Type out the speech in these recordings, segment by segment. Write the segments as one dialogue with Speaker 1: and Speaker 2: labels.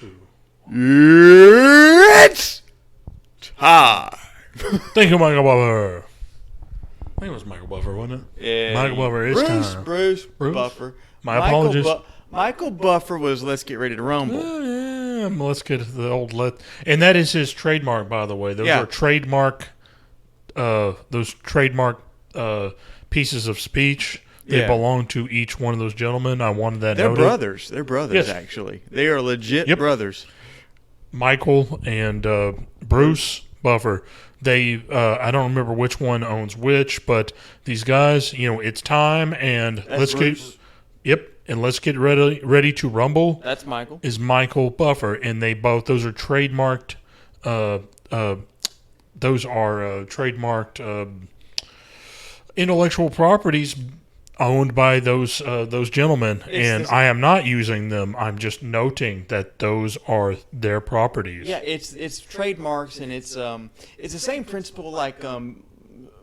Speaker 1: 2.
Speaker 2: It's time.
Speaker 1: Thank you, Michael Buffer. I think it was Michael Buffer, wasn't it?
Speaker 2: Yeah,
Speaker 1: Michael Buffer is time.
Speaker 2: Bruce Buffer.
Speaker 1: My apologies.
Speaker 2: Michael Buffer was Let's Get Ready to Rumble.
Speaker 1: Let's get to the old and that is his trademark, by the way. Those are trademark. Those trademark pieces of speech. They belong to each one of those gentlemen. I wanted that noted.
Speaker 2: Brothers. They're brothers, actually. They are legit brothers.
Speaker 1: Michael and Bruce Buffer. They, I don't remember which one owns which, but these guys, it's time, and let's get ready to rumble.
Speaker 2: That's Michael.
Speaker 1: Is Michael Buffer, and those are trademarked. Intellectual properties owned by those gentlemen, I am not using them. I'm just noting that those are their properties.
Speaker 2: Yeah, it's trademarks, and it's the same principle like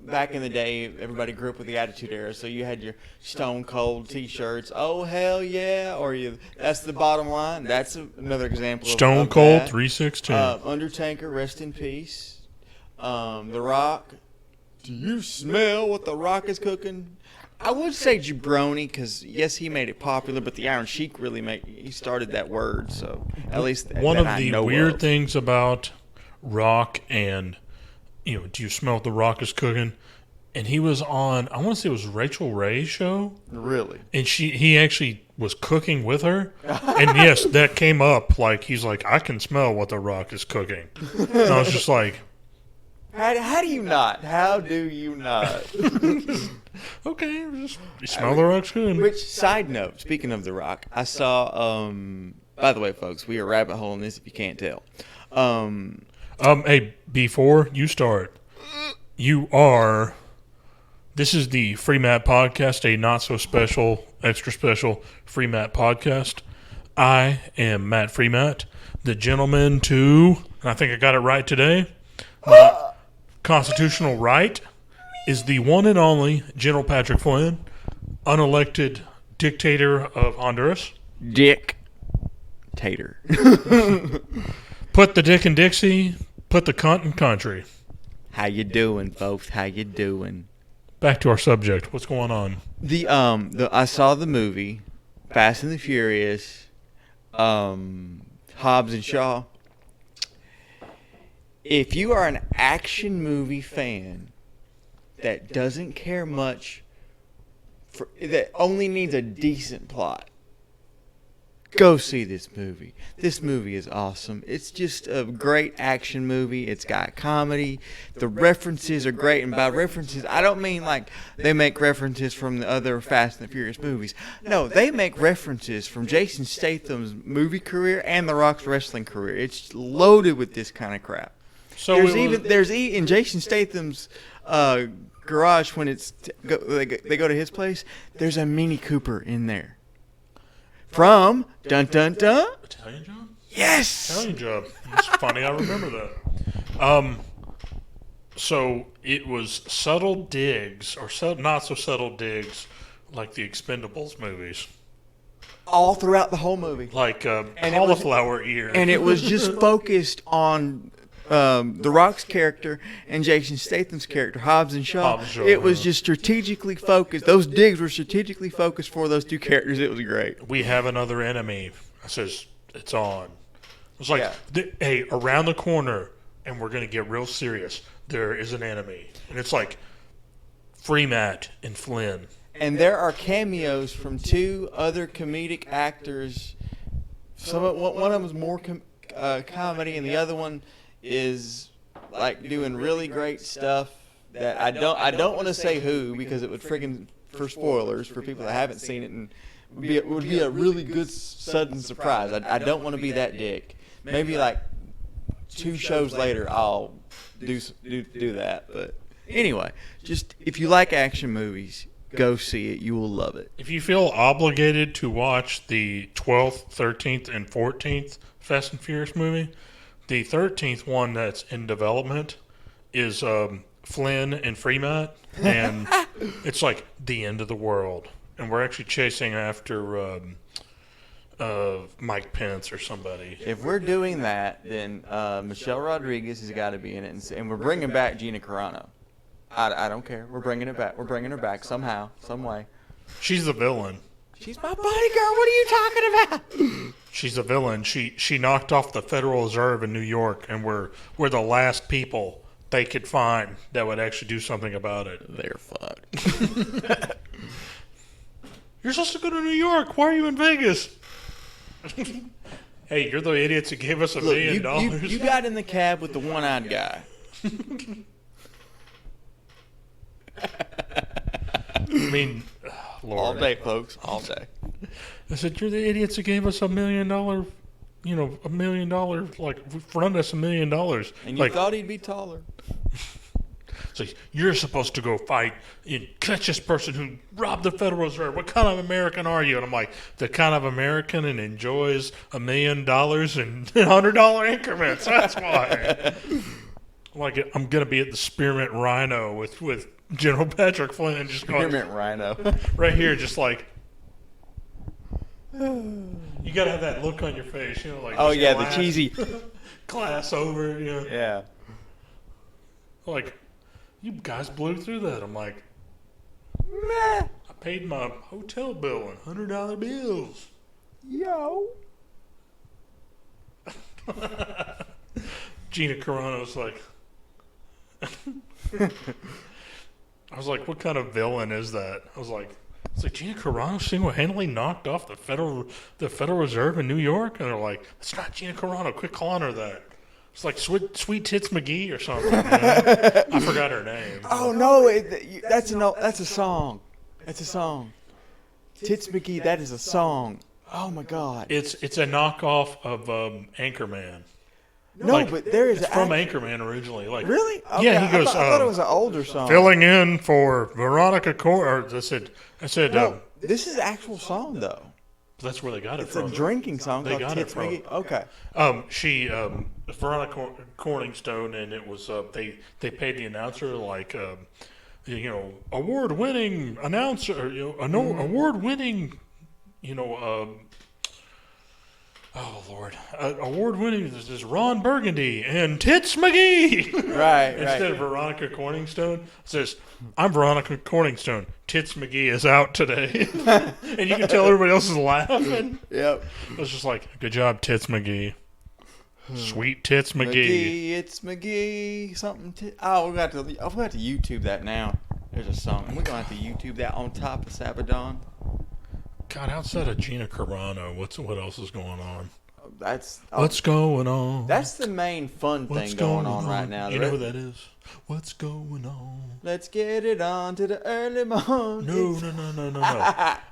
Speaker 2: back in the day. Everybody grew up with the Attitude Era, so you had your Stone Cold T-shirts. Oh hell yeah! That's the bottom line. That's another example.
Speaker 1: Stone Cold 316.
Speaker 2: Undertaker, rest in peace. The Rock. Do you smell what The Rock is cooking? I would say jabroni because, yes, he made it popular, but the Iron Sheik he started that word, so at least
Speaker 1: one of the weird things about Rock and, do you smell what The Rock is cooking? And he was on, I want to say it was Rachel Ray's show.
Speaker 2: Really?
Speaker 1: And he actually was cooking with her. And yes, that came up, he's like, I can smell what The Rock is cooking. And I was just like...
Speaker 2: How do you not? How do you not?
Speaker 1: Okay, you smell The Rock's good.
Speaker 2: Which, side note, speaking of The Rock, I saw, by the way, folks, we are rabbit holing this if you can't tell.
Speaker 1: Hey, before you start, this is the Free Matt Podcast, a not so special, extra special Free Matt Podcast. I am Matt Freemat, the gentleman to, and I think I got it right today, constitutional right is the one and only General Patrick Flynn, unelected dictator of Honduras.
Speaker 2: Dictator.
Speaker 1: Put the dick in Dixie, put the cunt in country.
Speaker 2: How you doing, folks? How you doing?
Speaker 1: Back to our subject. What's going on?
Speaker 2: I saw the movie Fast and the Furious, Hobbs and Shaw. If you are an action movie fan that doesn't care much, that only needs a decent plot, go see this movie. This movie is awesome. It's just a great action movie. It's got comedy. The references are great. And by references, I don't mean like they make references from the other Fast and the Furious movies. No, they make references from Jason Statham's movie career and The Rock's wrestling career. It's loaded with this kind of crap. So there's in Jason Statham's garage when they go to his place. There's a Mini Cooper in there. From dun dun dun.
Speaker 1: Italian Job?
Speaker 2: Yes.
Speaker 1: Italian Job. It's funny. I remember that. So it was subtle digs or not so subtle digs, like the Expendables movies.
Speaker 2: All throughout the whole movie.
Speaker 1: Like cauliflower ear.
Speaker 2: And it was just focused on The Rock's character and Jason Statham's character, Hobbs and Shaw. It was just strategically focused. Those digs were strategically focused for those two characters. It was great.
Speaker 1: We have another enemy. I says, it's on. It's like, hey, around the corner, and we're going to get real serious. There is an enemy. And it's like Freemat and Flynn.
Speaker 2: And there are cameos from two other comedic actors. One of them is more comedy, and the other one is like doing really great stuff that I don't want to say who, because it would for spoilers for people that haven't seen it, and would be a really good sudden surprise. I don't want to be that dick. Maybe like 2 shows later I'll do that. But anyway, just if you like action movies, go see it. You will love it.
Speaker 1: If you feel obligated to watch the 12th, 13th, and 14th Fast and Furious movie, the 13th one that's in development is Flynn and Freemat, and it's like the end of the world. And we're actually chasing after Mike Pence or somebody.
Speaker 2: If we're doing that, then Michelle Rodriguez has got to be in it, and we're bringing back Gina Carano. I don't care. We're bringing it back. We're bringing her back somehow, some way.
Speaker 1: She's the villain.
Speaker 2: She's my buddy, girl. What are you talking about?
Speaker 1: She's a villain. She knocked off the Federal Reserve in New York, and we're the last people they could find that would actually do something about it.
Speaker 2: They're fucked.
Speaker 1: You're supposed to go to New York. Why are you in Vegas? Hey, you're the idiots who gave us $1 million.
Speaker 2: You got in the cab with the one-eyed guy.
Speaker 1: I mean, Lord.
Speaker 2: All day, folks. All day.
Speaker 1: I said, you're the idiots who gave us $1 million, $1 million, like, front us $1 million.
Speaker 2: And you
Speaker 1: like,
Speaker 2: thought he'd be taller.
Speaker 1: So you're supposed to go fight and catch this person who robbed the Federal Reserve. What kind of American are you? And I'm like, the kind of American and enjoys $1 million in $100 increments. That's why. Like, I'm gonna be at the Spearmint Rhino with General Patrick Flynn and just going
Speaker 2: Spearmint Rhino
Speaker 1: right here, just like. You gotta have that look on your face, like.
Speaker 2: Oh yeah,
Speaker 1: glass,
Speaker 2: the cheesy.
Speaker 1: Glass over,
Speaker 2: Yeah.
Speaker 1: Like, you guys blew through that. I'm like,
Speaker 2: Meh.
Speaker 1: I paid my hotel bill in $100 bills.
Speaker 2: Yo.
Speaker 1: Gina Carano's like, I was like, what kind of villain is that? I was like, it's like Gina Carano single-handedly knocked off the Federal Reserve in New York, and they're like, it's not Gina Carano. Quit calling her that. It's like Sweet Tits McGee or something. I forgot her name.
Speaker 2: Oh no, that's a song. That's a song. Tits McGee, that is a song. Oh my God.
Speaker 1: It's a knockoff of Anchorman.
Speaker 2: No, but there is
Speaker 1: it's from Anchorman originally. Like,
Speaker 2: really? Okay,
Speaker 1: yeah, he goes.
Speaker 2: I thought it was an older song.
Speaker 1: Filling in for Veronica Or I said.
Speaker 2: No, this is an actual song though.
Speaker 1: That's where they got it from.
Speaker 2: It's a drinking song
Speaker 1: They
Speaker 2: called
Speaker 1: got
Speaker 2: Tits
Speaker 1: it from.
Speaker 2: McGee. Okay.
Speaker 1: She Veronica Corningstone, and it was they paid the announcer like award-winning announcer, award-winning, oh Lord, award-winning. This is Ron Burgundy and Tits McGee.
Speaker 2: Right.
Speaker 1: Instead of Veronica Corningstone, it says, I'm Veronica Corningstone. Tits McGee is out today. And you can tell everybody else is laughing.
Speaker 2: Yep.
Speaker 1: It was just like, good job, Tits McGee. Sweet Tits McGee.
Speaker 2: It's McGee. Something. We're going to YouTube that now. There's a song. And we're going to have to YouTube that on top of Sabadon.
Speaker 1: God, outside of Gina Carano, what else is going on?
Speaker 2: What's
Speaker 1: going on?
Speaker 2: That's the main fun thing going on right now.
Speaker 1: You know who that is? What's going on?
Speaker 2: Let's get it on to the early morning.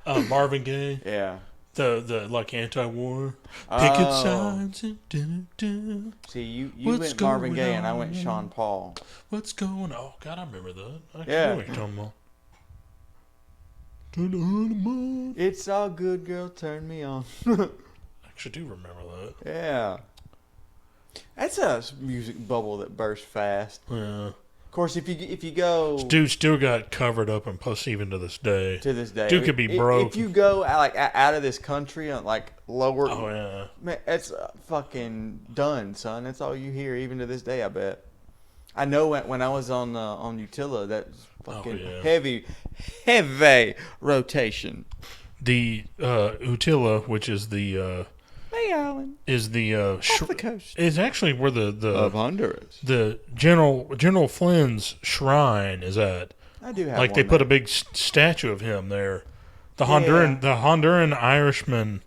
Speaker 1: No. Marvin Gaye.
Speaker 2: Yeah.
Speaker 1: The like anti-war picket signs.
Speaker 2: See, you went Marvin Gaye and I went Sean Paul.
Speaker 1: What's going on? Oh God, I remember that. I
Speaker 2: know
Speaker 1: what you're talking about. Turn on.
Speaker 2: It's all good, girl. Turn me on.
Speaker 1: I actually do remember that.
Speaker 2: Yeah. That's a music bubble that burst fast.
Speaker 1: Yeah.
Speaker 2: Of course, if you go,
Speaker 1: dude still got covered up and plus even to this day. Dude could be broke.
Speaker 2: If you go out of this country on like lower,
Speaker 1: oh yeah,
Speaker 2: man, it's fucking done, son. That's all you hear even to this day. I bet. I know when I was on Utila, that was fucking heavy rotation.
Speaker 1: The Utila, which is the
Speaker 2: Hey, Alan.
Speaker 1: Is the
Speaker 2: off the coast?
Speaker 1: Is actually where the
Speaker 2: of Honduras.
Speaker 1: The General Flynn's shrine is at.
Speaker 2: I do have
Speaker 1: like
Speaker 2: one
Speaker 1: they
Speaker 2: there.
Speaker 1: put a big statue of him there. The Honduran Irishmen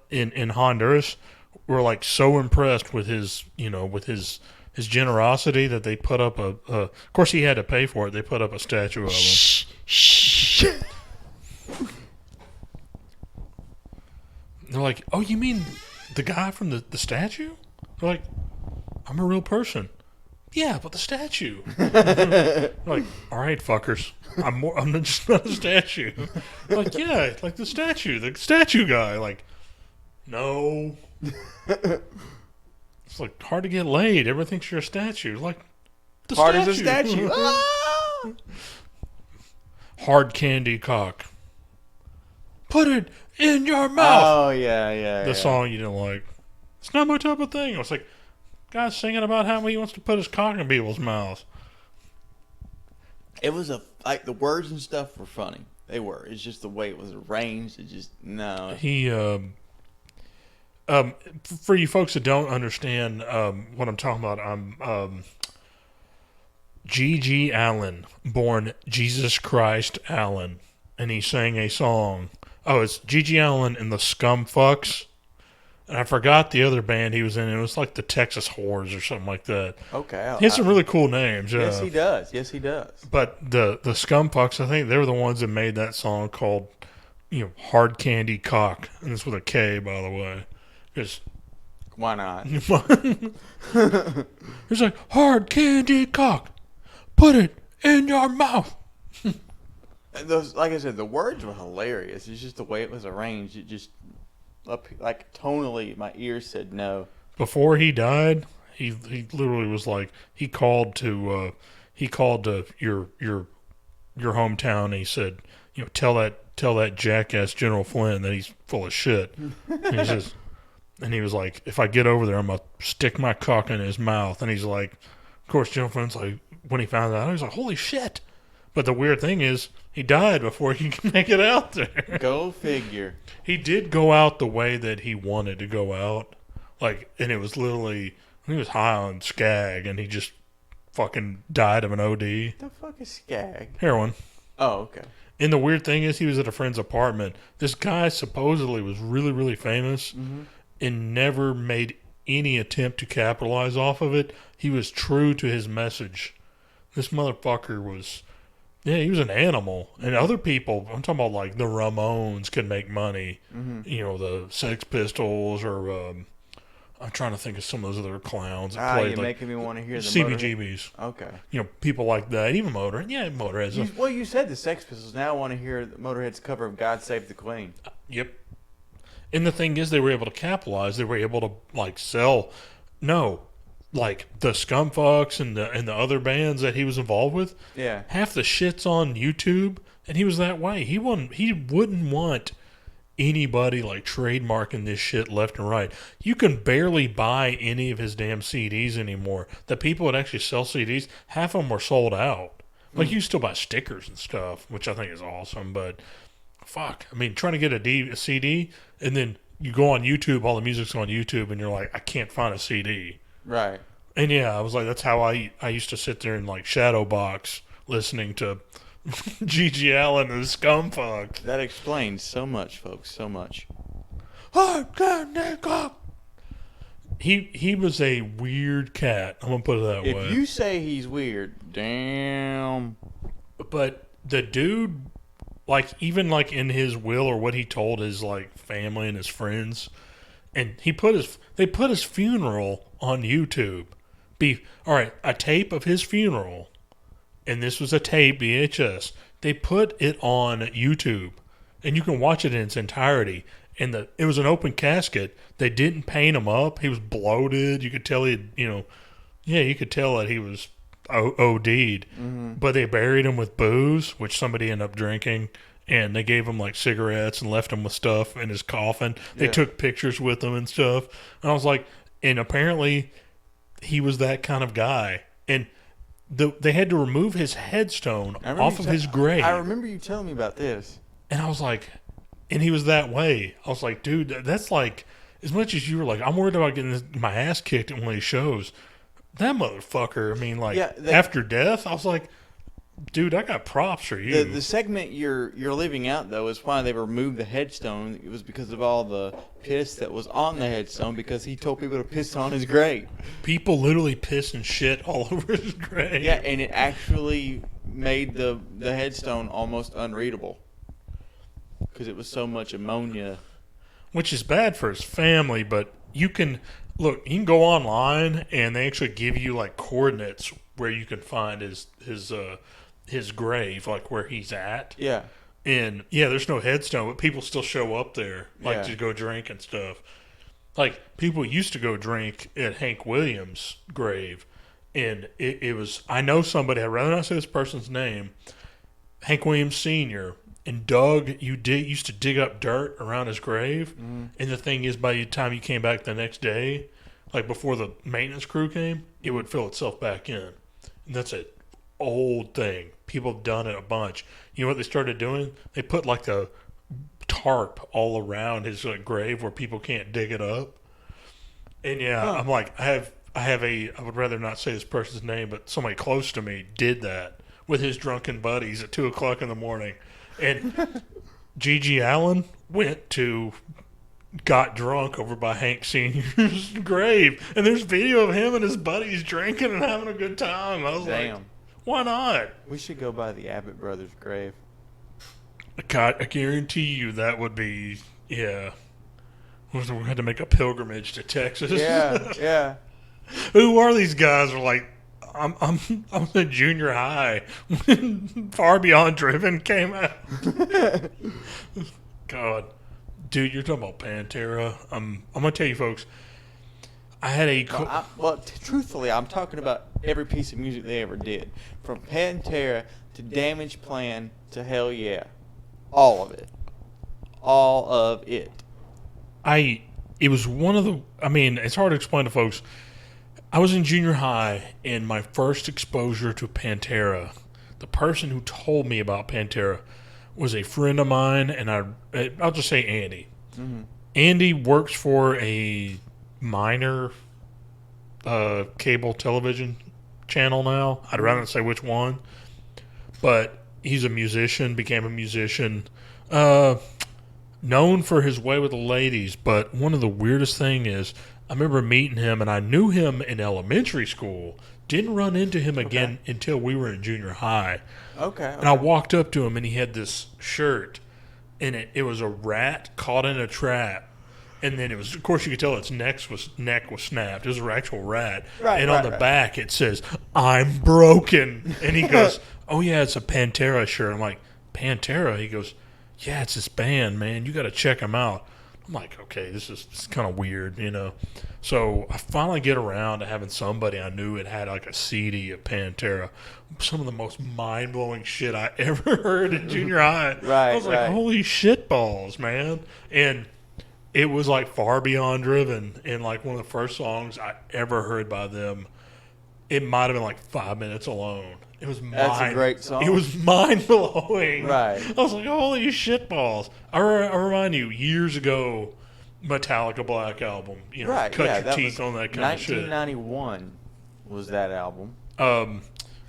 Speaker 1: in Honduras were like so impressed with his his generosity that they put up of course he had to pay for it. They put up a statue of him. They're like, oh, you mean the guy from the statue? They're like, I'm a real person. Yeah, but the statue. They're like, all right, fuckers. I'm just not a statue. They're like, yeah, like the statue guy. Like, no. It's like hard to get laid. Everyone thinks you're a statue. Like, the
Speaker 2: hard
Speaker 1: statue.
Speaker 2: as a statue. Ah!
Speaker 1: Hard candy cock. put it in your mouth.
Speaker 2: Oh, yeah.
Speaker 1: The song you didn't like. It's not my type of thing. I was like, guy's singing about how he wants to put his cock in people's mouths.
Speaker 2: It was like the words and stuff were funny. They were. It's just the way it was arranged. It just no.
Speaker 1: He for you folks that don't understand what I'm talking about, I'm G.G. Allen, born Jesus Christ Allen, and he sang a song. Oh, it's G.G. Allen and the Scumfucks. And I forgot the other band he was in. It was like the Texas Whores or something like that.
Speaker 2: Okay.
Speaker 1: He has some really cool names.
Speaker 2: Yes, he does. Yes, he does.
Speaker 1: But the Scumfucks, I think they were the ones that made that song called, Hard Candy Cock. And it's with a K, by the way. Because
Speaker 2: why not?
Speaker 1: It's like, hard candy cock. Put it in your mouth.
Speaker 2: Those, like I said, the words were hilarious. It's just the way it was arranged. It just, like tonally, my ears said no.
Speaker 1: Before he died, he literally was like, he called to your hometown. And he said, tell that jackass General Flynn that he's full of shit. And he says, and he was like, if I get over there, I'm gonna stick my cock in his mouth. And he's like, of course, General Flynn's like, when he found out, he was like, holy shit. But the weird thing is, he died before he could make it out there.
Speaker 2: Go figure.
Speaker 1: He did go out the way that he wanted to go out. And it was literally, he was high on skag, and he just fucking died of an OD.
Speaker 2: The fuck is skag?
Speaker 1: Heroin.
Speaker 2: Oh, okay.
Speaker 1: And the weird thing is, he was at a friend's apartment. This guy supposedly was really, really famous and never made any attempt to capitalize off of it. He was true to his message. This motherfucker was... Yeah, he was an animal. And other people, I'm talking about like the Ramones could make money. The Sex Pistols, or I'm trying to think of some of those other clowns that played.
Speaker 2: You're making me want to hear the
Speaker 1: CBGBs.
Speaker 2: Okay.
Speaker 1: People like that. Even Motorhead. Yeah, Motorhead's.
Speaker 2: You said the Sex Pistols. Now I want to hear Motorhead's cover of God Save the Queen.
Speaker 1: Yep. And the thing is, they were able to capitalize. They were able to sell. No. Like the Scumfucks and the other bands that he was involved with, half the shit's on YouTube, and he was that way. He wouldn't want anybody trademarking this shit left and right. You can barely buy any of his damn CDs anymore. The people that actually sell CDs, half of them were sold out. You still buy stickers and stuff, which I think is awesome. But fuck, I mean, trying to get a CD, and then you go on YouTube, all the music's on YouTube, and you're like, I can't find a CD.
Speaker 2: Right.
Speaker 1: And yeah, I was like, that's how I used to sit there and shadow box listening to G.G. Allen and the Scumfucks.
Speaker 2: That explains so much, folks, so much.
Speaker 1: He was a weird cat. I'm gonna put it that way.
Speaker 2: If you say he's weird, damn.
Speaker 1: But the dude, even in his will or what he told his family and his friends, and they put his funeral on YouTube. All right, a tape of his funeral, and this was a tape, VHS. They put it on YouTube, and you can watch it in its entirety. And it was an open casket. They didn't paint him up. He was bloated. You could tell you could tell that he was OD'd. But they buried him with booze, which somebody ended up drinking, and they gave him cigarettes and left him with stuff in his coffin. They took pictures with him and stuff. And I was like, and apparently he was that kind of guy. And they had to remove his headstone off of his grave.
Speaker 2: I remember you telling me about this.
Speaker 1: And I was like, and he was that way. I was like, dude, that's as much as you were I'm worried about getting my ass kicked at one of these shows. That motherfucker, I mean, after death, I was like, dude, I got props for you.
Speaker 2: The segment you're leaving out, though, is why they removed the headstone. It was because of all the piss that was on the headstone, because he told people to piss on his grave.
Speaker 1: People literally piss and shit all over his grave.
Speaker 2: Yeah, and it actually made the headstone almost unreadable because it was so much ammonia.
Speaker 1: Which is bad for his family, but you can go online, and they actually give you coordinates where you can find his grave, where he's at.
Speaker 2: Yeah.
Speaker 1: And there's no headstone, but people still show up there, to go drink and stuff. People used to go drink at Hank Williams' grave, and it was, I know somebody, I'd rather not say this person's name, Hank Williams Sr., and used to dig up dirt around his grave. And the thing is, by the time you came back the next day, like before the maintenance crew came, it would fill itself back in. And that's an old thing. People have done it a bunch. You know what they started doing? They put like a tarp all around his grave where people can't dig it up. And I'm like, I would rather not say this person's name, but somebody close to me did that with his drunken buddies at 2:00 in the morning. And Gigi Allen got drunk over by Hank Sr.'s grave. And there's video of him and his buddies drinking and having a good time. I was like, why not?
Speaker 2: We should go by the Abbott brothers' grave.
Speaker 1: God, I guarantee you that would be, yeah. We had to make a pilgrimage to Texas.
Speaker 2: Yeah.
Speaker 1: Who are these guys? Are like, I'm in junior high when Far Beyond Driven came out. God, dude, you're talking about Pantera. I'm gonna tell you, folks. I had a
Speaker 2: truthfully, I'm talking about every piece of music they ever did, from Pantera to Damage Plan to Hell Yeah, all of it.
Speaker 1: It was one of the. I mean, it's hard to explain to folks. I was in junior high, and my first exposure to Pantera, the person who told me about Pantera was a friend of mine, and I'll just say Andy. Mm-hmm. Andy works for a minor cable television channel now. I'd rather not say which one, but he's a musician, became a musician, known for his way with the ladies. But one of the weirdest thing is, I remember meeting him, and I knew him in elementary school. Didn't run into him again until we were in junior high. Okay. And I walked up to him, and he had this shirt, and it was a rat caught in a trap. And then it was, of course, you could tell its neck was snapped. It was an actual rat. And on the back, it says, "I'm broken." And he goes, "Oh, yeah, it's a Pantera shirt." I'm like, "Pantera?" He goes, "Yeah, it's this band, man. You got to check them out." I'm like, okay, this is kind of weird, you know. So I finally get around to having somebody I knew had like a CD of Pantera. Some of the most mind-blowing shit I ever heard in junior high. I was like, holy shit balls, man. And it was like Far Beyond Driven, and like one of the first songs I ever heard by them. It might have been like 5 minutes alone. That's
Speaker 2: a great song.
Speaker 1: It was mind-blowing.
Speaker 2: Right.
Speaker 1: I was like, holy shit balls. I remind you, years ago, Metallica Black Album. You know, cut your teeth on that kind of shit.
Speaker 2: 1991 was that album.
Speaker 1: And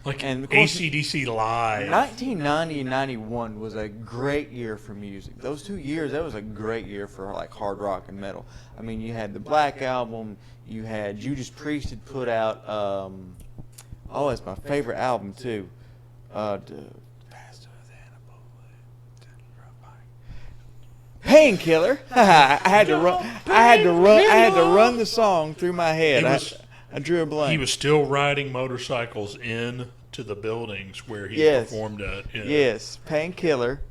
Speaker 1: AC/DC Live.
Speaker 2: 1990 and 91 was a great year for music. Those 2 years, that was a great year for like hard rock and metal. I mean, you had the Black Album. You had Judas Priest had put out... it's my favorite album too. Painkiller. I had to run the song through my head. I drew a blank.
Speaker 1: He was still riding motorcycles in to the buildings where he performed at. Yeah.
Speaker 2: Yes, Painkiller.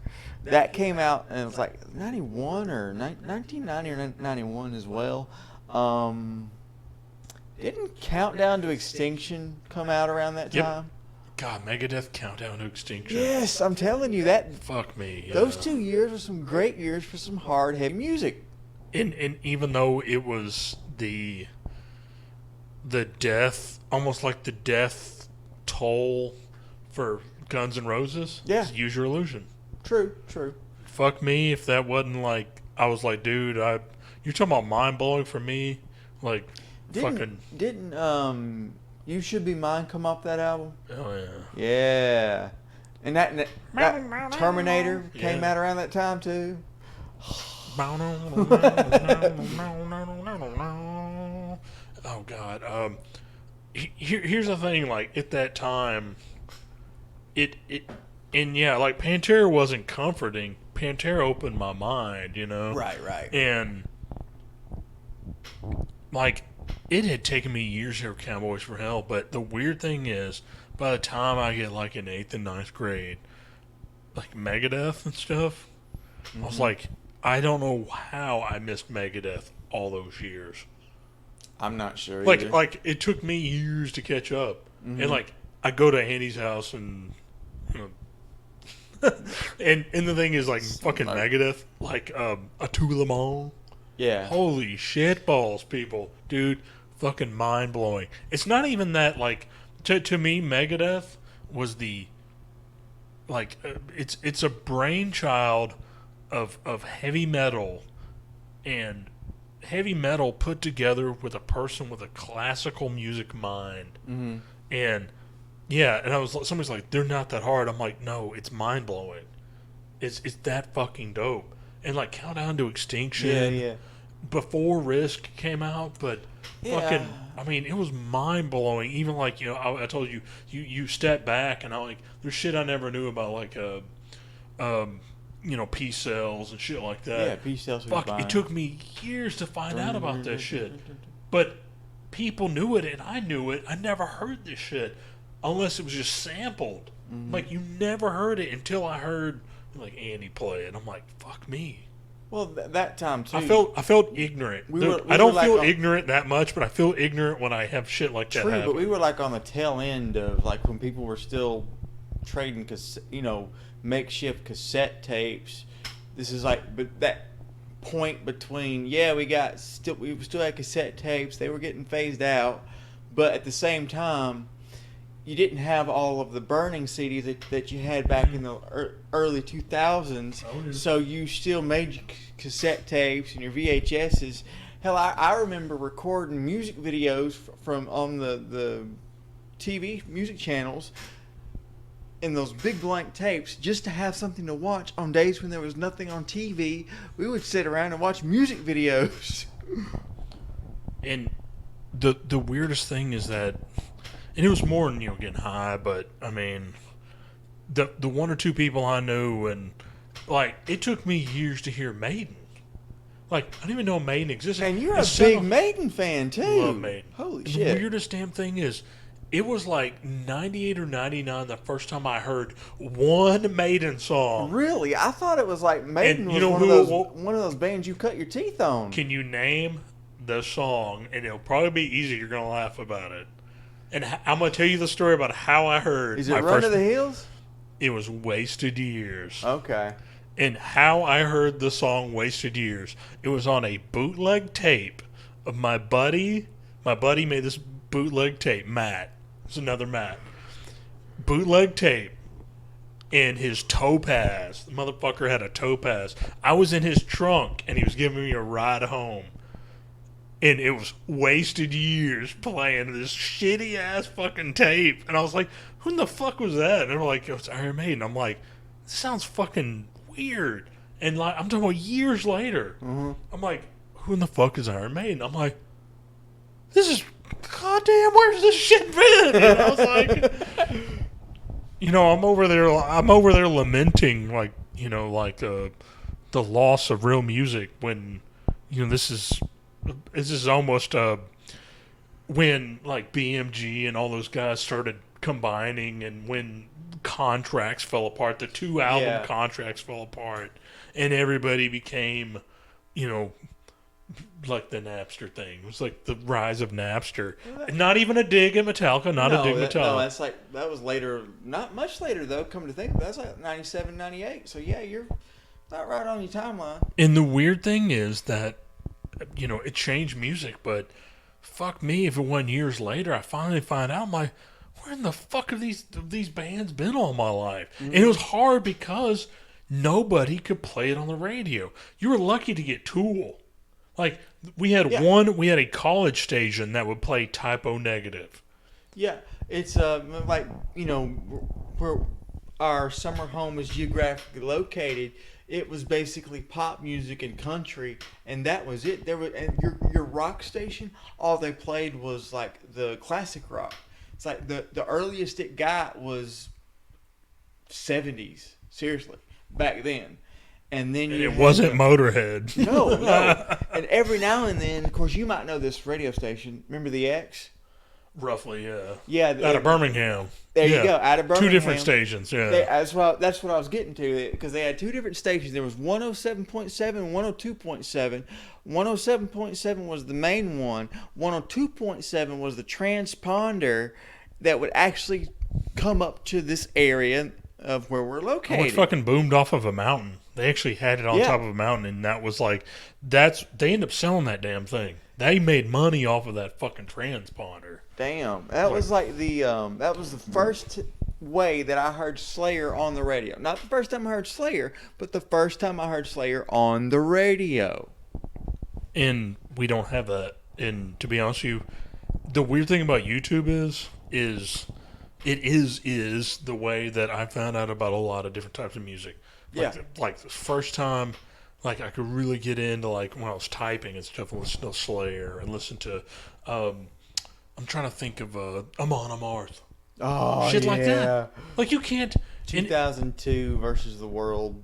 Speaker 2: That came out, and it was like 91 or 1990 or 91 as well. Didn't Countdown to Extinction come out around that time?
Speaker 1: God, Megadeth Countdown to Extinction.
Speaker 2: Yes, I'm telling you that.
Speaker 1: Fuck me. Yeah.
Speaker 2: Those 2 years were some great years for some hard, heavy music.
Speaker 1: And even though it was the death, almost like the death toll for Guns N' Roses.
Speaker 2: Yeah.
Speaker 1: Use Your Illusion.
Speaker 2: True.
Speaker 1: Fuck me if that wasn't like, I was like, dude, you're talking about mind-blowing for me? Like...
Speaker 2: Didn't You Should Be Mine come off that album?
Speaker 1: Oh, yeah.
Speaker 2: Yeah. And that Terminator came out around that time, too.
Speaker 1: Oh, God. Here's the thing, like, at that time, like, Pantera wasn't comforting. Pantera opened my mind, you know?
Speaker 2: Right.
Speaker 1: And, like... It had taken me years to hear Cowboys for Hell, but the weird thing is, by the time I get like in 8th and 9th grade, like Megadeth and stuff, I was like, I don't know how I missed Megadeth all those years.
Speaker 2: I'm not sure
Speaker 1: either.
Speaker 2: Either.
Speaker 1: Like it took me years to catch up. And like I go to Andy's house and and the thing is, like, fucking Megadeth, like, a tout le monde.
Speaker 2: Yeah.
Speaker 1: Holy shit balls, people. Dude, fucking mind blowing. It's not even that, like, to me, Megadeth was the, like, it's a brainchild of heavy metal, and heavy metal put together with a person with a classical music mind.
Speaker 2: Mm-hmm.
Speaker 1: And yeah, and somebody's like, they're not that hard. I'm like, no, it's mind blowing. It's that fucking dope. And like Countdown to Extinction,
Speaker 2: Yeah.
Speaker 1: before Risk came out, but fucking, I mean, it was mind blowing. Even like, you know, I told you, you step back and I like, there's shit I never knew about, like you know, P cells and shit like that.
Speaker 2: Yeah, P cells.
Speaker 1: Fuck, it took me years to find out about that shit. But people knew it and I knew it. I never heard this shit unless it was just sampled.
Speaker 2: Mm-hmm.
Speaker 1: Like, you never heard it until I heard like Andy play it. I'm like, fuck me.
Speaker 2: Well, that time too.
Speaker 1: I felt ignorant. I don't feel ignorant that much, but I feel ignorant when I have shit like that happen.
Speaker 2: But we were like on the tail end of like when people were still trading, makeshift cassette tapes. This is like, but that point between, we still had cassette tapes. They were getting phased out, but at the same time, you didn't have all of the burning CDs that you had back in the early 2000s.
Speaker 1: Oh, yeah.
Speaker 2: So you still made your cassette tapes and your VHSs. Hell, I remember recording music videos from on the TV music channels in those big blank tapes just to have something to watch on days when there was nothing on TV. We would sit around and watch music videos.
Speaker 1: And the weirdest thing is that, and it was more than, getting high, but I mean, the one or two people I knew, and like, it took me years to hear Maiden. Like, I didn't even know Maiden existed.
Speaker 2: And you're a big Maiden fan too.
Speaker 1: Love Maiden.
Speaker 2: Holy
Speaker 1: shit!
Speaker 2: shit!
Speaker 1: The weirdest damn thing is, it was like 98 or 99 the first time I heard one Maiden song.
Speaker 2: Really? I thought it was like Maiden was one of those bands you cut your teeth on.
Speaker 1: Can you name the song? And it'll probably be easy. You're gonna laugh about it. And I'm going to tell you the story about how I heard.
Speaker 2: Is it Run to the Hills?
Speaker 1: It was Wasted Years.
Speaker 2: Okay.
Speaker 1: And how I heard the song Wasted Years, it was on a bootleg tape of my buddy. My buddy made this bootleg tape. Matt. It's another Matt. Bootleg tape. And his Topaz. The motherfucker had a Topaz. I was in his trunk, and he was giving me a ride home. And it was Wasted Years playing this shitty ass fucking tape. And I was like, who in the fuck was that? And they were like, it's Iron Maiden. I'm like, this sounds fucking weird. And like, I'm talking about years later.
Speaker 2: Mm-hmm.
Speaker 1: I'm like, who in the fuck is Iron Maiden? I'm like, this is, goddamn, where's this shit been? And I was like, I'm over there lamenting, like, the loss of real music when, this is almost when like BMG and all those guys started combining, and when contracts fell apart, the two album contracts fell apart, and everybody became, like the Napster thing. It was like the rise of Napster. Not even a dig at Metallica. A dig at Metallica.
Speaker 2: No, that's like, that was later. Not much later though. Come to think of it, that's like 97, 98. So yeah, you're not right on your timeline.
Speaker 1: And the weird thing is that, it changed music, but fuck me if it went years later, I finally find out, I'm like, where in the fuck have these bands been all my life? Mm-hmm. And it was hard because nobody could play it on the radio. You were lucky to get Tool. Like, we had a college station that would play Typo Negative.
Speaker 2: Yeah, it's like, where our summer home is geographically located. It was basically pop music and country, and that was it. And your rock station, all they played was like the classic rock. It's like the earliest it got was 70s, seriously, back then. And then
Speaker 1: it wasn't Motorhead.
Speaker 2: No. And every now and then, of course, you might know this radio station. Remember the X?
Speaker 1: Roughly, yeah.
Speaker 2: Yeah,
Speaker 1: out of Birmingham.
Speaker 2: There you go, out of Birmingham.
Speaker 1: 2 different stations, yeah.
Speaker 2: That's what I was getting to, because they had 2 different stations. There was 107.7 and 102.7. 107.7 was the main one. 102.7 was the transponder that would actually come up to this area of where we're
Speaker 1: Oh, it
Speaker 2: located.
Speaker 1: fucking boomed off of a mountain. They actually had it on
Speaker 2: Yeah.
Speaker 1: top of a mountain, and that was like, they ended up selling that damn thing. They made money off of that fucking transponder.
Speaker 2: Damn, that was like that was the first way that I heard Slayer on the radio. Not the first time I heard Slayer, but the first time I heard Slayer on the radio.
Speaker 1: And we don't have that. And to be honest with you, the weird thing about YouTube is it is the way that I found out about a lot of different types of music. Like,
Speaker 2: Yeah.
Speaker 1: like the first time, like I could really get into like when I was typing and stuff, and listen to Slayer and listen to, I'm trying to think of Amon Amarth,
Speaker 2: Oh,
Speaker 1: shit like that. Like you can't. And
Speaker 2: 2002 versus the world.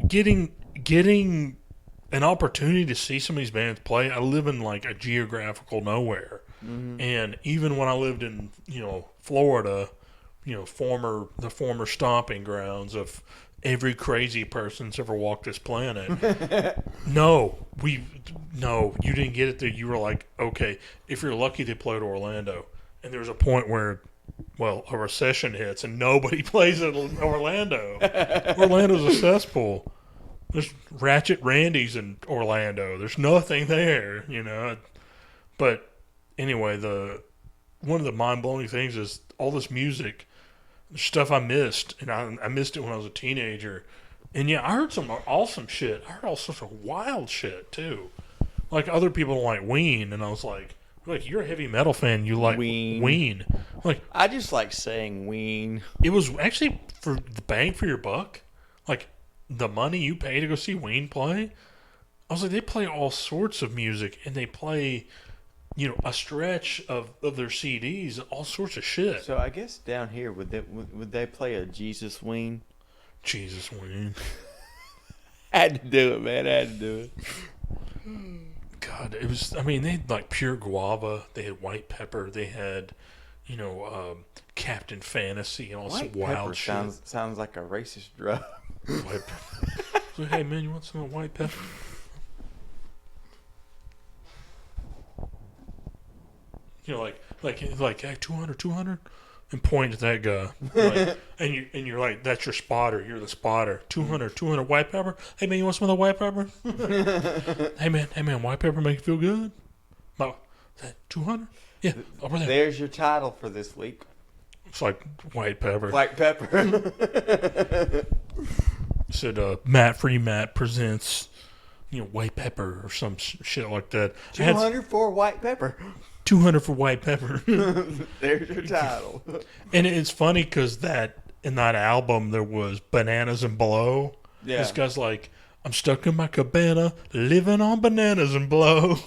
Speaker 1: getting an opportunity to see some of these bands play. I live in like a geographical nowhere, and even when I lived in Florida, the former stomping grounds of every crazy person that's ever walked this planet. You didn't get it there. You were like, okay, if you're lucky, they played Orlando, and there's a point where, well, a recession hits and nobody plays in Orlando. Orlando's a cesspool. There's Ratchet Randy's in Orlando. There's nothing there, But anyway, one of the mind-blowing things is all this music, stuff I missed, and I missed it when I was a teenager. And yeah, I heard some awesome shit. I heard all sorts of wild shit too. Like other people don't like Ween, and I was like, you're a heavy metal fan. You like Ween. Like
Speaker 2: I just like saying Ween.
Speaker 1: it was actually for the bang for your buck. Like the money you pay to go see Ween play. I was like, they play all sorts of music, and they play, a stretch of their CDs, all sorts of shit.
Speaker 2: So I guess down here would they play a Jesus Ween?
Speaker 1: Jesus, Ween.
Speaker 2: Had to do it, man. Had to do it.
Speaker 1: God, it was. I mean, they had like Pure Guava. They had White Pepper. They had, Captain Fantasy and all this
Speaker 2: White
Speaker 1: wild
Speaker 2: pepper
Speaker 1: shit.
Speaker 2: sounds like a racist drug.
Speaker 1: White Pepper. So hey man, you want some White Pepper? Like hey, 200, and point at that guy, and you're like, that's your spotter. You're the spotter. 200 White Pepper. Hey man, you want some of the White Pepper? Hey man, White Pepper make you feel good? No, 200. Yeah, over there.
Speaker 2: There's your title for this week.
Speaker 1: It's like White Pepper.
Speaker 2: White pepper.
Speaker 1: Said Matt presents, White Pepper or some shit like that.
Speaker 2: 200 for white pepper.
Speaker 1: 200 for White Pepper.
Speaker 2: There's your title.
Speaker 1: And it's funny because in that album there was Bananas and Blow.
Speaker 2: Yeah.
Speaker 1: This guy's like, I'm stuck in my cabana, living on bananas and blow.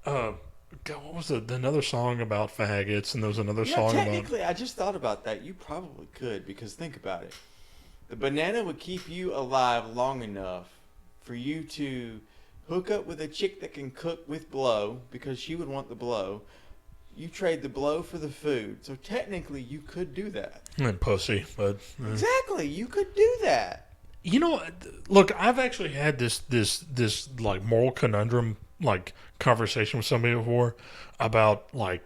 Speaker 1: God, what was another song about faggots? And there was another song about.
Speaker 2: Technically, I just thought about that. You probably could, because think about it. The banana would keep you alive long enough for you to hook up with a chick that can cook with blow, because she would want the blow. You trade the blow for the food. So technically, you could do that.
Speaker 1: And pussy, but
Speaker 2: Exactly, you could do that.
Speaker 1: Look, I've actually had this like moral conundrum like conversation with somebody before about like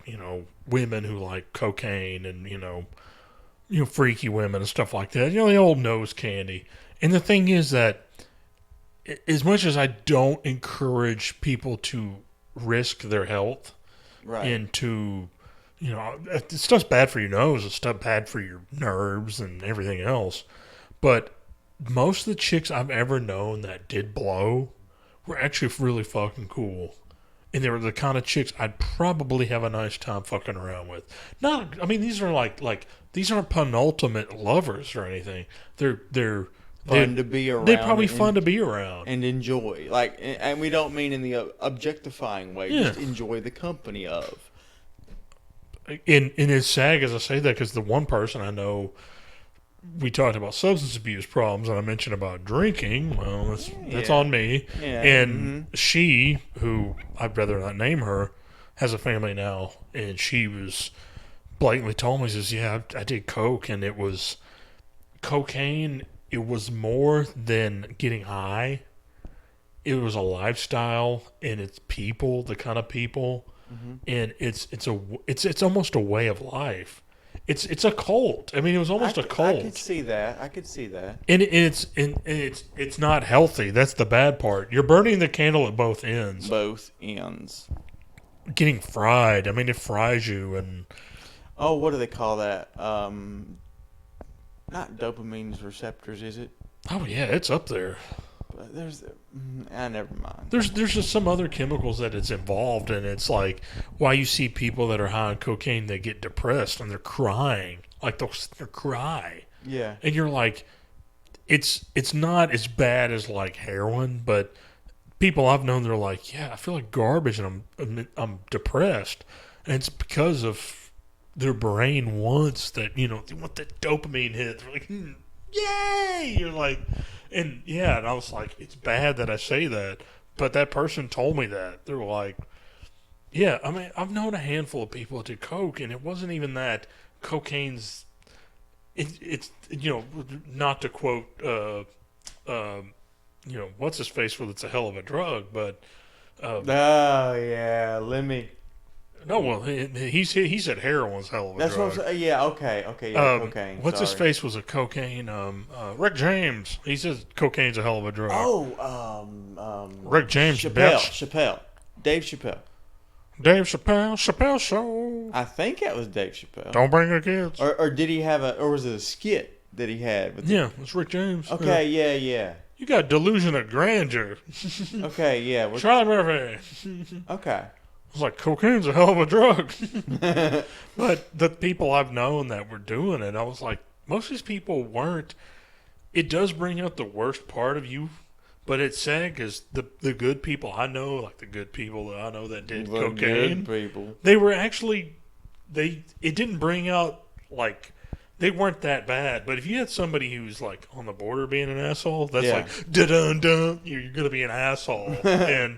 Speaker 1: women who like cocaine and freaky women and stuff like that. The old nose candy. And the thing is that as much as I don't encourage people to risk their health,
Speaker 2: Right.
Speaker 1: and to it's stuff's bad for your nose, it's stuff bad for your nerves and everything else, but most of the chicks I've ever known that did blow were actually really fucking cool, and they were the kind of chicks I'd probably have a nice time fucking around with. These are like these aren't penultimate lovers or anything. They're
Speaker 2: Fun to be around.
Speaker 1: They're probably fun to be around
Speaker 2: and enjoy. And we don't mean in the objectifying way.
Speaker 1: Yeah.
Speaker 2: Just enjoy the company of.
Speaker 1: And it's sad as I say that, because the one person I know, we talked about substance abuse problems, and I mentioned about drinking. Well, that's on me.
Speaker 2: Yeah.
Speaker 1: And she, who I'd rather not name her, has a family now, and she was blatantly told me, says, yeah, I did coke, and it was cocaine. It was more than getting high. It was a lifestyle, and it's people, the kind of people, and it's almost a way of life. it's a cult. I mean, it was almost a cult.
Speaker 2: I could see that.
Speaker 1: And it's not healthy. That's the bad part. You're burning the candle at both ends.
Speaker 2: Both ends.
Speaker 1: Getting fried. I mean, it fries you. And
Speaker 2: oh, what do they call that? Not dopamine's receptors, is it?
Speaker 1: oh yeah, it's up there.
Speaker 2: But there's, never mind.
Speaker 1: There's just some other chemicals that it's involved in. It's like why you see people that are high on cocaine, they get depressed and they're crying, like they'll cry.
Speaker 2: Yeah.
Speaker 1: And you're like, it's not as bad as like heroin, but people I've known, they're like, yeah, I feel like garbage and I'm depressed, and it's because of their brain wants that, they want that dopamine hit. They're like, yay! You're like, and yeah, and I was like, it's bad that I say that, but that person told me that. They're like, yeah, I mean, I've known a handful of people that did coke, and it wasn't even that cocaine's. It's not to quote, what's his face with it's a hell of a drug, but.
Speaker 2: Oh yeah, Lemmy.
Speaker 1: No, well, he said heroin's a hell of a
Speaker 2: That's
Speaker 1: drug.
Speaker 2: what I'm saying. Yeah, okay, yeah, cocaine.
Speaker 1: What's his face was a cocaine? Rick James. He says cocaine's a hell of a drug. Rick James.
Speaker 2: Chappelle. Dave Chappelle.
Speaker 1: Chappelle Show.
Speaker 2: I think that was Dave Chappelle.
Speaker 1: Don't bring the kids.
Speaker 2: Or did he have or was it a skit that he had?
Speaker 1: It's Rick James.
Speaker 2: Okay, yeah.
Speaker 1: You got delusion of grandeur.
Speaker 2: Okay, yeah.
Speaker 1: Charlie Murphy.
Speaker 2: Okay.
Speaker 1: I was like, cocaine's a hell of a drug. But the people I've known that were doing it, I was like, most of these people weren't. It does bring out the worst part of you, but it's sad because the good people I know, like the good people that I know that did cocaine,
Speaker 2: good people.
Speaker 1: They were actually, it didn't bring out, like, they weren't that bad. But if you had somebody who's, like, on the border of being an asshole, that's like, dun-dun-dun, you're going to be an asshole. And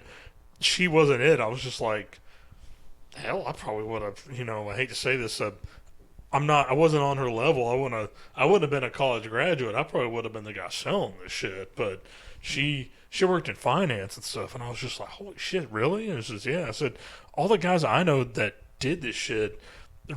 Speaker 1: she wasn't it. I was just like, hell, I probably would have, I hate to say this, I wasn't on her level. I wouldn't have been a college graduate. I probably would have been the guy selling this shit. But she worked in finance and stuff, and I was just like, holy shit, really? And she says, yeah. I said, all the guys I know that did this shit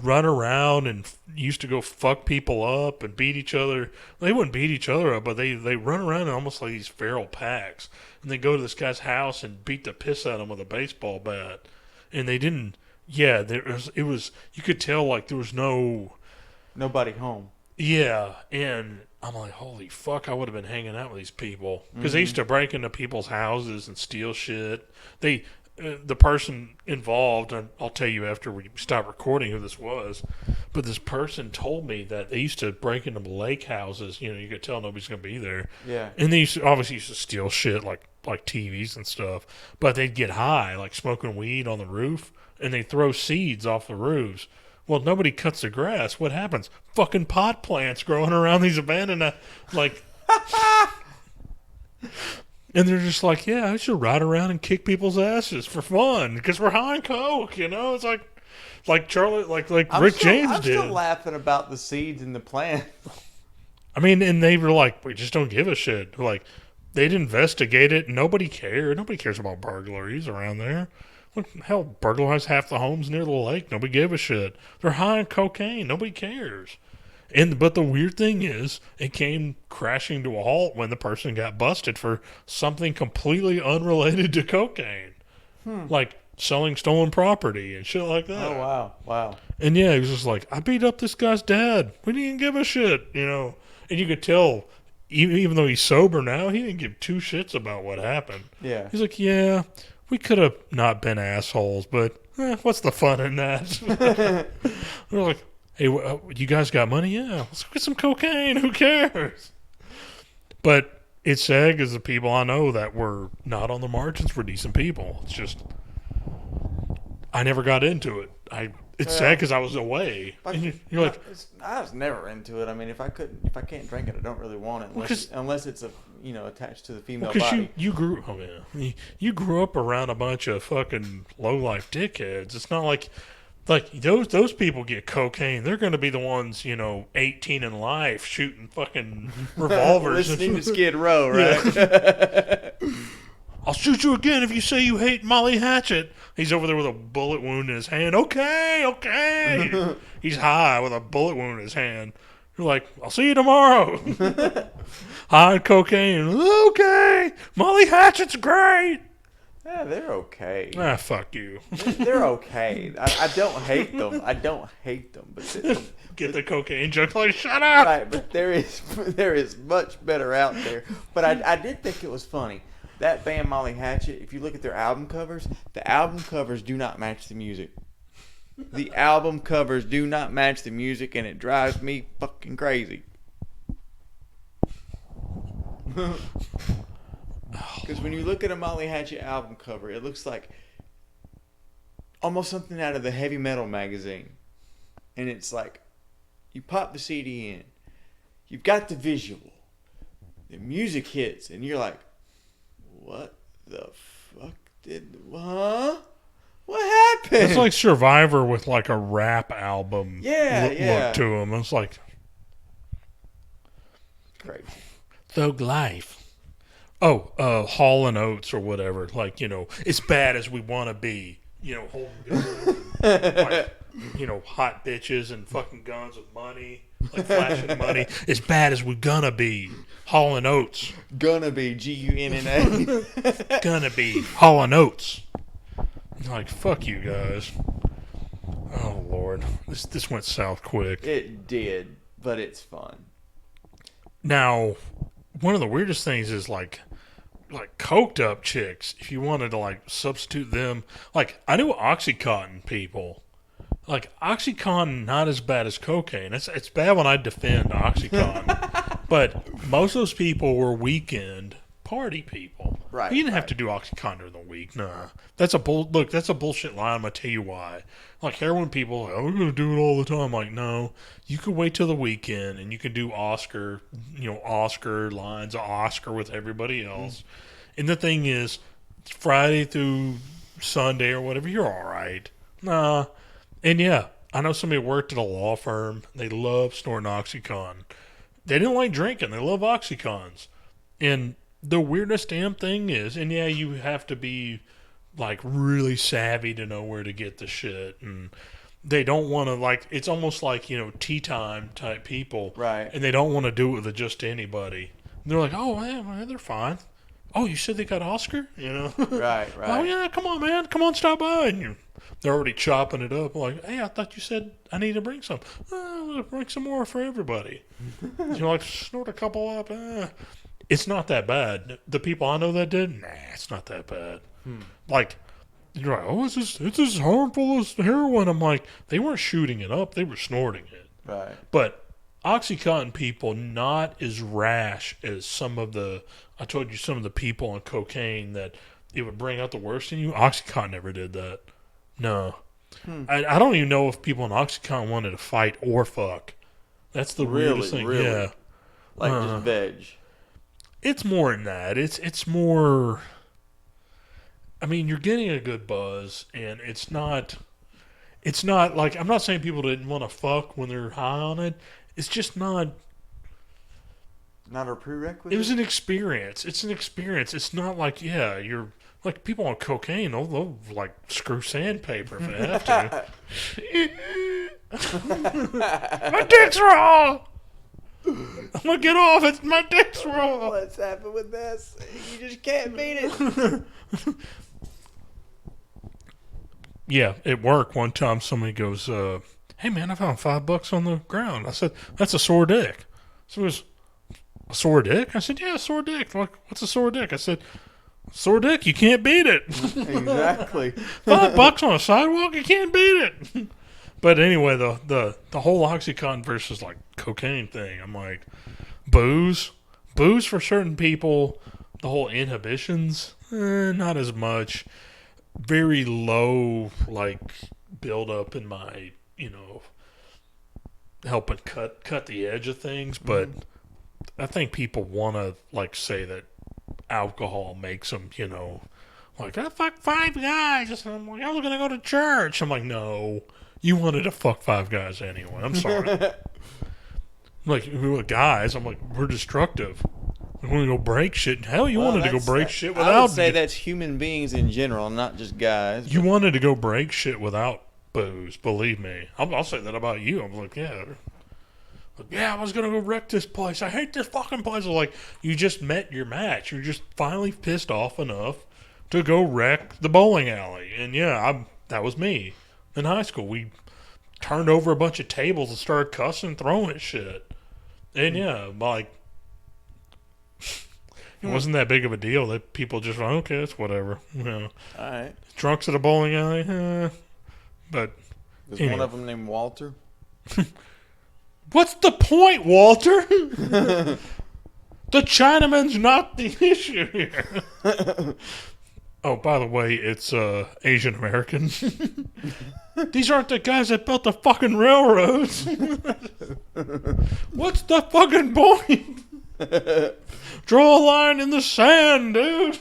Speaker 1: run around and used to go fuck people up and beat each other. They wouldn't beat each other up, but they run around in almost like these feral packs. And they go to this guy's house and beat the piss out of him with a baseball bat. And they didn't. Yeah, it was. You could tell like there was
Speaker 2: nobody home.
Speaker 1: Yeah, and I'm like, holy fuck! I would have been hanging out with these people because they used to break into people's houses and steal shit. The person involved, and I'll tell you after we stop recording who this was, but this person told me that they used to break into lake houses. You could tell nobody's going to be there.
Speaker 2: Yeah,
Speaker 1: and they obviously used to steal shit like TVs and stuff, but they'd get high, like smoking weed on the roof. And they throw seeds off the roofs. Well, nobody cuts the grass. What happens? Fucking pot plants growing around these abandoned, like. And they're just like, yeah, I should ride around and kick people's asses for fun because we're high on coke. It's like Charlie, like Rick James did.
Speaker 2: I'm still laughing about the seeds in the plant.
Speaker 1: I mean, and they were like, we just don't give a shit. Like, they'd investigate it. Nobody cared. Nobody cares about burglaries around there. Hell, burglarized half the homes near the lake. Nobody gave a shit. They're high on cocaine. Nobody cares. But the weird thing is, it came crashing to a halt when the person got busted for something completely unrelated to cocaine. Like selling stolen property and shit like that.
Speaker 2: Oh, wow.
Speaker 1: And yeah, he was just like, I beat up this guy's dad. We didn't give a shit, And you could tell, even though he's sober now, he didn't give two shits about what happened.
Speaker 2: Yeah.
Speaker 1: He's like, yeah, we could have not been assholes, but what's the fun in that? We're like, hey, you guys got money? Yeah, let's get some cocaine. Who cares? But it's sad because the people I know that were not on the margins were decent people. It's just, I never got into it. It's sad because I was away. You're like,
Speaker 2: I was never into it. I mean, if I can't drink it, I don't really want it unless it's attached to the female body.
Speaker 1: Because you grew up around a bunch of fucking low life dickheads. It's not like those people get cocaine. They're going to be the ones 18 in life shooting fucking revolvers.
Speaker 2: Listening to Skid Row, right?
Speaker 1: I'll shoot you again if you say you hate Molly Hatchet. He's over there with a bullet wound in his hand. Okay. He's high with a bullet wound in his hand. You're like, I'll see you tomorrow. High on cocaine. Okay. Molly Hatchet's great.
Speaker 2: Yeah, they're okay.
Speaker 1: Fuck you.
Speaker 2: They're okay. I don't hate them. I don't hate them. But
Speaker 1: Get the cocaine joke. Like, shut up.
Speaker 2: right, but there is much better out there. But I did think it was funny. That band Molly Hatchet, if you look at their album covers, the album covers do not match the music. The album covers do not match the music, and it drives me fucking crazy. Because when you look at a Molly Hatchet album cover, it looks like almost something out of the heavy metal magazine. And it's like, you pop the CD in, you've got the visual, the music hits, and you're like, what the fuck huh? What happened?
Speaker 1: It's like Survivor with like a rap album
Speaker 2: yeah.
Speaker 1: look to him. It's like
Speaker 2: crazy.
Speaker 1: Thug Life. Oh, Hall and Oates or whatever. Like, as bad as we want to be. Holding like, hot bitches and fucking guns with money. Like flashing money. As bad as we're gonna be. Hall and Oates.
Speaker 2: Gonna be Gunna.
Speaker 1: Gonna be Hall and Oates. Like, fuck you guys. Oh, Lord. This went south quick.
Speaker 2: It did, but it's fun.
Speaker 1: Now, one of the weirdest things is like coked up chicks. If you wanted to like substitute them, like I knew Oxycontin people. Like Oxycontin, not as bad as cocaine. It's bad when I defend Oxycontin, but most of those people were weekend party people.
Speaker 2: Right.
Speaker 1: You didn't have to do Oxycontin during the week. Nah, that's a bullshit line. I'm gonna tell you why. Like heroin people, like, we're gonna do it all the time. Like, no, you can wait till the weekend and you can do Oscar lines of Oscar with everybody else. And the thing is, Friday through Sunday or whatever, you're all right. Nah. And yeah, I know somebody worked at a law firm. They love snorting Oxycontin. They didn't like drinking. They love Oxycons. And the weirdest damn thing is, and yeah, you have to be like really savvy to know where to get the shit. And they don't want to like, it's almost like, tea time type people.
Speaker 2: Right.
Speaker 1: And they don't want to do it with just anybody. And they're like, oh, man, they're fine. Oh, you said they got Oscar?
Speaker 2: Right.
Speaker 1: Oh, yeah, come on, man. Come on, stop by. And they're already chopping it up. Like, hey, I thought you said I need to bring some. I'm going to bring some more for everybody. Like, snort a couple up. It's not that bad. The people I know that did, it's not that bad. Like, you're like, oh, it's as harmful as heroin. I'm like, they weren't shooting it up. They were snorting it.
Speaker 2: Right.
Speaker 1: But Oxycontin people, not as rash as some of the people on cocaine that it would bring out the worst in you. Oxycontin never did that. No. I don't even know if people on Oxycontin wanted to fight or fuck. That's the weirdest thing.
Speaker 2: Really?
Speaker 1: Yeah.
Speaker 2: Like just veg.
Speaker 1: It's more than that. It's more, I mean, you're getting a good buzz, and it's not like, I'm not saying people didn't want to fuck when they're high on it. It's just not
Speaker 2: a prerequisite?
Speaker 1: It was an experience. It's an experience. It's not like, yeah, you're like people on cocaine. They'll like screw sandpaper if they have to. My dick's raw. I'm gonna get off. It's my dick's raw.
Speaker 2: What's happened with this? You just can't beat it.
Speaker 1: Yeah, at work one time somebody goes, hey man, I found $5 on the ground. I said, that's a sore dick. Somebody goes, a sore dick? I said, yeah, a sore dick. Like, what's a sore dick? I said, sore dick, you can't beat it.
Speaker 2: Exactly.
Speaker 1: $5 on a sidewalk, you can't beat it. But anyway, the whole Oxycontin versus like cocaine thing, I'm like, booze for certain people, the whole inhibitions, not as much. Very low, like, build up in my, helping cut the edge of things. But I think people want to, like, say that alcohol makes them, like, I fucked 5 guys. I'm like, I was going to go to church. I'm like, no, you wanted to fuck 5 guys anyway. I'm sorry. Like, we were guys. I'm like, we're destructive. You want to go break shit? Hell, you wanted to go break shit
Speaker 2: I
Speaker 1: without.
Speaker 2: would say that's human beings in general, not just guys.
Speaker 1: You wanted to go break shit without booze. Believe me, I'll say that about you. I'm like, yeah, I was gonna go wreck this place. I hate this fucking place. I'm like, you just met your match. You're just finally pissed off enough to go wreck the bowling alley. And yeah, that was me in high school. We turned over a bunch of tables and started cussing, throwing at shit. And yeah, like, it wasn't that big of a deal. That people just went, okay, it's whatever. You know,
Speaker 2: All right.
Speaker 1: drunks at a bowling alley, but
Speaker 2: Is
Speaker 1: anyway.
Speaker 2: one of them named Walter?
Speaker 1: What's the point, Walter? The Chinaman's not the issue here. Oh, by the way, it's Asian American. These aren't the guys that built the fucking railroads. What's the fucking point? Draw a line in the sand, dude.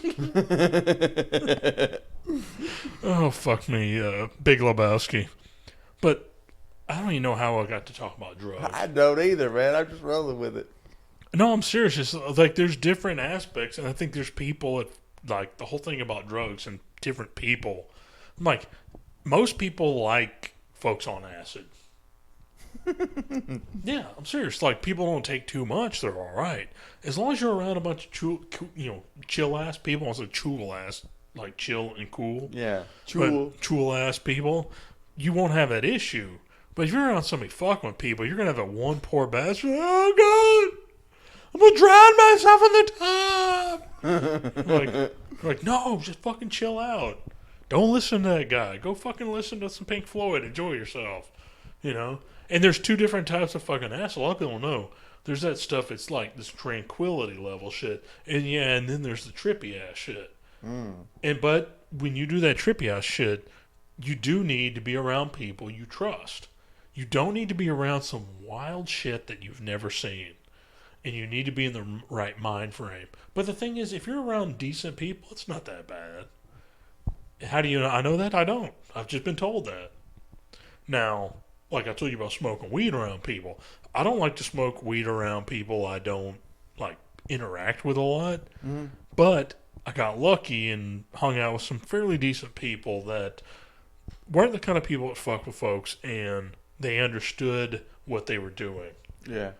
Speaker 1: Oh, fuck me, Big Lebowski. But I don't even know how I got to talk about drugs.
Speaker 2: I don't either, man. I'm just rolling with it.
Speaker 1: No, I'm serious. It's like there's different aspects, and I think there's people that, like, the whole thing about drugs and different people. Like, most people like folks on acid. Yeah, I'm serious. Like, people don't take too much, they're all right. As long as you're around a bunch of chill ass people, also cool ass, like chill and cool.
Speaker 2: Yeah,
Speaker 1: Cool ass people, you won't have that issue. But if you're around somebody fucking with people, you're gonna have that one poor bastard. Oh God, I'm gonna drown myself in the tub. like, no, just fucking chill out. Don't listen to that guy. Go fucking listen to some Pink Floyd. Enjoy yourself. You know. And there's two different types of fucking ass. A lot of people don't know. There's that stuff. It's like this tranquility level shit, and then there's the trippy ass shit. But when you do that trippy ass shit, you do need to be around people you trust. You don't need to be around some wild shit that you've never seen. And you need to be in the right mind frame. But the thing is, if you're around decent people, it's not that bad. How do you know? I know that? I don't. I've just been told that. Now, like I told you about smoking weed around people, I don't like to smoke weed around people I don't, like, interact with a lot. Mm-hmm. But I got lucky and hung out with some fairly decent people that weren't the kind of people that fuck with folks, and they understood what they were doing.
Speaker 2: Yeah.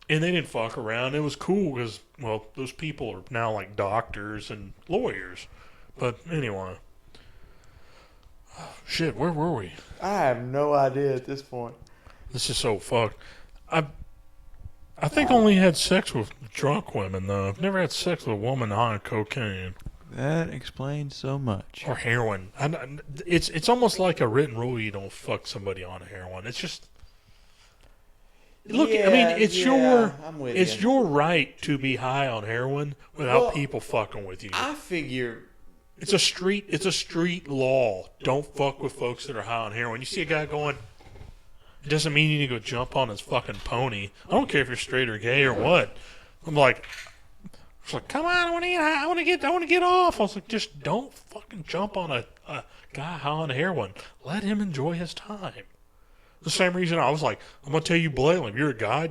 Speaker 1: And they didn't fuck around. It was cool because, well, those people are now like doctors and lawyers. But anyway. Oh, shit, where were we?
Speaker 2: I have no idea at this point.
Speaker 1: This is so fucked. I think I only had sex with drunk women, though. I've never had sex with a woman high on cocaine.
Speaker 2: That explains so much.
Speaker 1: Or heroin. It's almost like a written rule you don't fuck somebody on heroin. It's just... Look, I mean, it's your right to be high on heroin without people fucking with you.
Speaker 2: I figure
Speaker 1: it's a street law. Don't fuck with folks that are high on heroin. You see a guy going, it doesn't mean you need to go jump on his fucking pony. I don't care if you're straight or gay or what. I'm like, it's like, come on, I want to get high. I want to get off. I was like, just don't fucking jump on a guy high on heroin. Let him enjoy his time. The same reason I was like, I'm gonna tell you blatantly, if you're a guy, I'd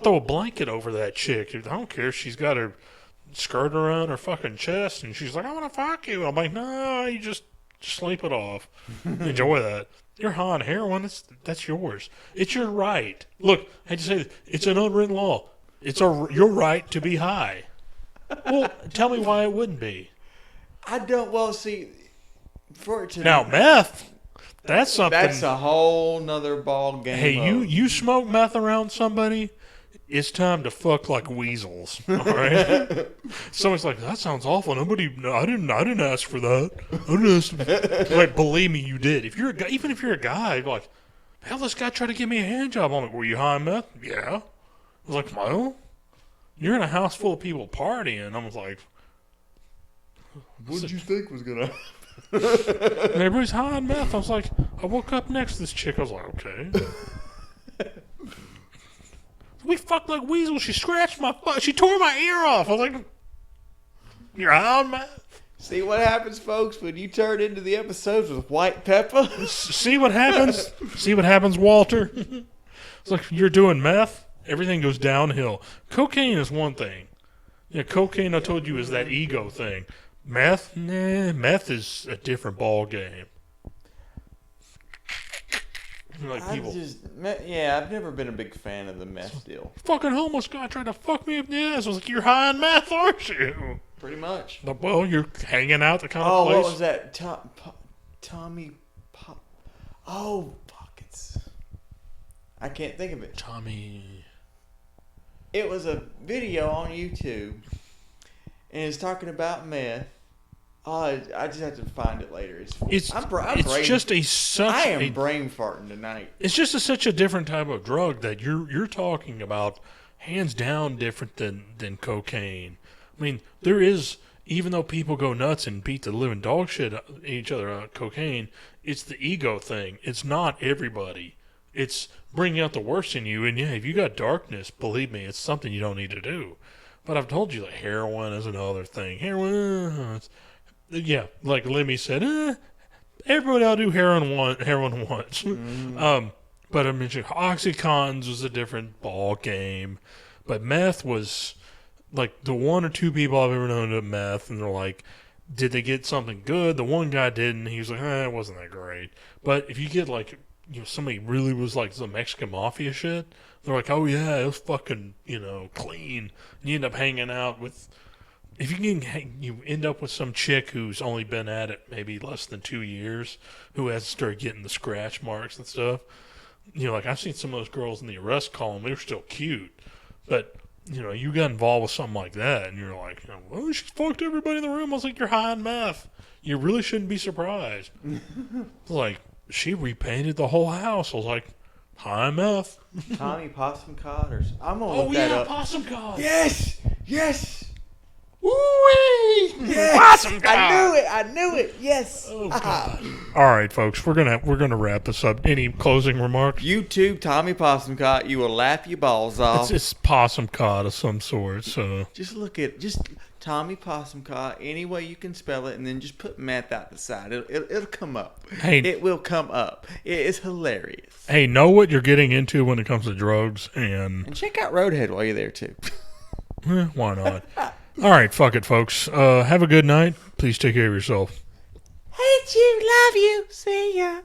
Speaker 1: throw a blanket over that chick. I don't care if she's got her skirt around her fucking chest and she's like, I want to fuck you. I'm like, no, you just sleep it off. Enjoy that. You're high on heroin. That's yours. It's your right. Look, I hate to say this, it's an unwritten law. It's your right to be high. Well, tell me why it wouldn't be.
Speaker 2: I don't. Well, see, for it to
Speaker 1: now meth. That's something.
Speaker 2: That's a whole nother ball game.
Speaker 1: Hey, you smoke meth around somebody, it's time to fuck like weasels. All right. Somebody's like, that sounds awful. I didn't ask for that. I didn't ask. Like, believe me, you did. If you're a guy, even if you're a guy, you're like, hell, this guy tried to give me a hand job. I'm like, were you high on meth? Yeah. I was like, well, you're in a house full of people partying. I was like,
Speaker 2: what did you think was gonna happen?
Speaker 1: And everybody's high on meth. I was like, I woke up next to this chick. I was like, okay. We fucked like weasels. She scratched my butt. She tore my ear off. I was like, you're high on meth?
Speaker 2: See what happens, folks, when you turn into the episodes with white pepper?
Speaker 1: See what happens? See what happens, Walter? It's like, you're doing meth? Everything goes downhill. Cocaine is one thing. Yeah, cocaine, I told you, is that ego thing. Meth, nah, meth is a different ball game. Like people,
Speaker 2: I've never been a big fan of the meth deal.
Speaker 1: fucking homeless guy tried to fuck me up the ass. I was like, you're high on meth, aren't you?
Speaker 2: Pretty much.
Speaker 1: Well, you're hanging out the kind of
Speaker 2: Oh,
Speaker 1: place.
Speaker 2: what was that? Tommy Pop. Oh, fuck, I can't think of it.
Speaker 1: Tommy.
Speaker 2: It was a video on YouTube, and it's talking about meth. I just have to find it later. I am brain farting tonight.
Speaker 1: It's just such a different type of drug that you're talking about, hands down different than cocaine. I mean, there is, even though people go nuts and beat the living dog shit out of each other on cocaine, it's the ego thing. It's not everybody. It's bringing out the worst in you. And yeah, if you got darkness, believe me, it's something you don't need to do. But I've told you, like, heroin is another thing. Heroin, yeah, like Lemmy said, everybody ought to do heroin once.
Speaker 2: Mm-hmm.
Speaker 1: But I mentioned Oxycontins was a different ball game. But meth was, like, the one or two people I've ever known to meth, and they're like, did they get something good? The one guy didn't. He was like, it wasn't that great. But if you get, like, somebody really was like some Mexican mafia shit, they're like, oh yeah, it was fucking, clean. And you end up hanging out with, if you end up with some chick who's only been at it maybe less than 2 years, who hasn't started getting the scratch marks and stuff. Like, I've seen some of those girls in the arrest column, they were still cute. But, you got involved with something like that, and you're like, well, she fucked everybody in the room. I was like, you're high on meth. You really shouldn't be surprised. Like, she repainted the whole house. I was like, high on meth.
Speaker 2: Tommy Possum Cod, I'm gonna look that up.
Speaker 1: Possum Cod.
Speaker 2: Yes.
Speaker 1: Woo-wee!
Speaker 2: Yes!
Speaker 1: Possum Cod.
Speaker 2: I knew it. Yes.
Speaker 1: Oh God! All right, folks, we're gonna wrap this up. Any closing remarks?
Speaker 2: YouTube Tommy Possum Cod, you will laugh your balls off.
Speaker 1: It's possum cod of some sort. So
Speaker 2: just look at Tommy Possum Cod any way you can spell it, and then just put meth out the side. It'll come up.
Speaker 1: Hey,
Speaker 2: it will come up. It's hilarious.
Speaker 1: Hey, know what you're getting into when it comes to drugs, and
Speaker 2: check out Roadhead while you're there too.
Speaker 1: Why not? All right, fuck it, folks. Have a good night. Please take care of yourself.
Speaker 2: Hate you, love you, see ya.